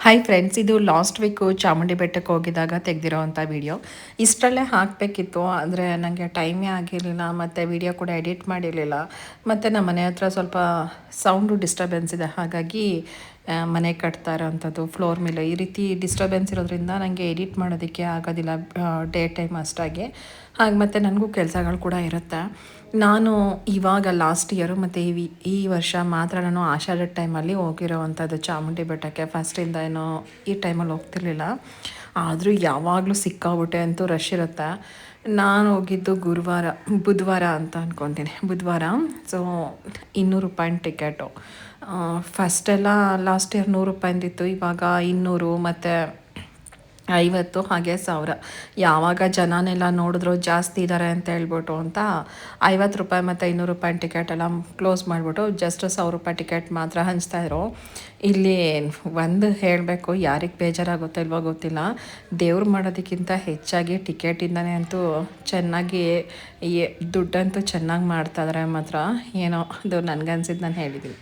Hi friends, ಇದು last week Chamundi ಬೆಟ್ಟಕ್ಕೆ ಹೋಗಿದ್ದಾಗ ತೆಗೆದಿರೋವಂಥ ವೀಡಿಯೋ. ಇಷ್ಟರಲ್ಲೇ ಹಾಕಬೇಕಿತ್ತು, ಆದರೆ ನನಗೆ ಟೈಮೇ ಆಗಿರಲಿಲ್ಲ, ಮತ್ತು ವೀಡಿಯೋ ಕೂಡ ಎಡಿಟ್ ಮಾಡಿರಲಿಲ್ಲ. ಮತ್ತು ನಮ್ಮ ಮನೆ ಹತ್ರ ಸ್ವಲ್ಪ ಸೌಂಡು ಡಿಸ್ಟರ್ಬೆನ್ಸ್ ಇದೆ, ಹಾಗಾಗಿ ಮನೆ ಕಟ್ತಾ ಇರೋವಂಥದ್ದು, ಫ್ಲೋರ್ ಮೇಲೆ ಈ ರೀತಿ ಡಿಸ್ಟರ್ಬೆನ್ಸ್ ಇರೋದ್ರಿಂದ ನನಗೆ ಎಡಿಟ್ ಮಾಡೋದಕ್ಕೆ ಆಗೋದಿಲ್ಲ ಡೇ ಟೈಮ್ ಅಷ್ಟಾಗಿ. ಹಾಗೆ ಮತ್ತು ನನಗೂ ಕೆಲಸಗಳು ಕೂಡ ಇರುತ್ತೆ. ನಾನು ಇವಾಗ ಲಾಸ್ಟ್ ಇಯರು ಮತ್ತು ಈ ವರ್ಷ ಮಾತ್ರ ನಾನು ಆಷಾಢದ ಟೈಮಲ್ಲಿ ಹೋಗಿರೋವಂಥದ್ದು ಚಾಮುಂಡಿ ಬೆಟ್ಟಕ್ಕೆ. ಫಸ್ಟಿಂದ ಏನೋ ಈ ಟೈಮಲ್ಲಿ ಹೋಗ್ತಿರ್ಲಿಲ್ಲ, ಆದರೂ ಯಾವಾಗಲೂ ಸಿಕ್ಕಾಬಿಟ್ಟೆ ಅಂತೂ ರಶ್ ಇರುತ್ತೆ. ನಾನು ಹೋಗಿದ್ದು ಬುಧವಾರ ಅಂತ ಅಂದ್ಕೊತೀನಿ, ಬುಧವಾರ. ಸೊ 200 ರೂಪಾಯಿ ಟಿಕೆಟು. ಫಸ್ಟೆಲ್ಲ ಲಾಸ್ಟ್ ಇಯರ್ 100 ರೂಪಾಯಿಂದಿತ್ತು, ಇವಾಗ 200 ಮತ್ತು 50 ಹಾಗೆ 1000. ಯಾವಾಗ ಜನನೆಲ್ಲ ನೋಡಿದ್ರು ಜಾಸ್ತಿ ಇದ್ದಾರೆ ಅಂತ ಹೇಳ್ಬಿಟ್ಟು ಅಂತ 50 ರೂಪಾಯಿ ಮತ್ತು 200 ರೂಪಾಯಿ ಟಿಕೆಟ್ ಎಲ್ಲ ಕ್ಲೋಸ್ ಮಾಡಿಬಿಟ್ಟು ಜಸ್ಟ್ 1000 ರೂಪಾಯಿ ಟಿಕೆಟ್ ಮಾತ್ರ ಹಂಚ್ತಾಯಿದ್ರು. ಇಲ್ಲಿ ಒಂದು ಹೇಳಬೇಕು, ಯಾರಿಗೆ ಬೇಜಾರಾಗುತ್ತೋ ಇಲ್ವೋ ಗೊತ್ತಿಲ್ಲ, ದೇವ್ರು ಮಾಡೋದಕ್ಕಿಂತ ಹೆಚ್ಚಾಗಿ ಟಿಕೆಟಿಂದನೇ ಅಂತೂ ಚೆನ್ನಾಗಿ ದುಡ್ಡಂತೂ ಚೆನ್ನಾಗಿ ಮಾಡ್ತಾಯಿದ್ದಾರೆ ಮಾತ್ರ. ಏನೋ ಅದು ನನಗನ್ಸಿದ್ದು ನಾನು ಹೇಳಿದ್ದೀನಿ.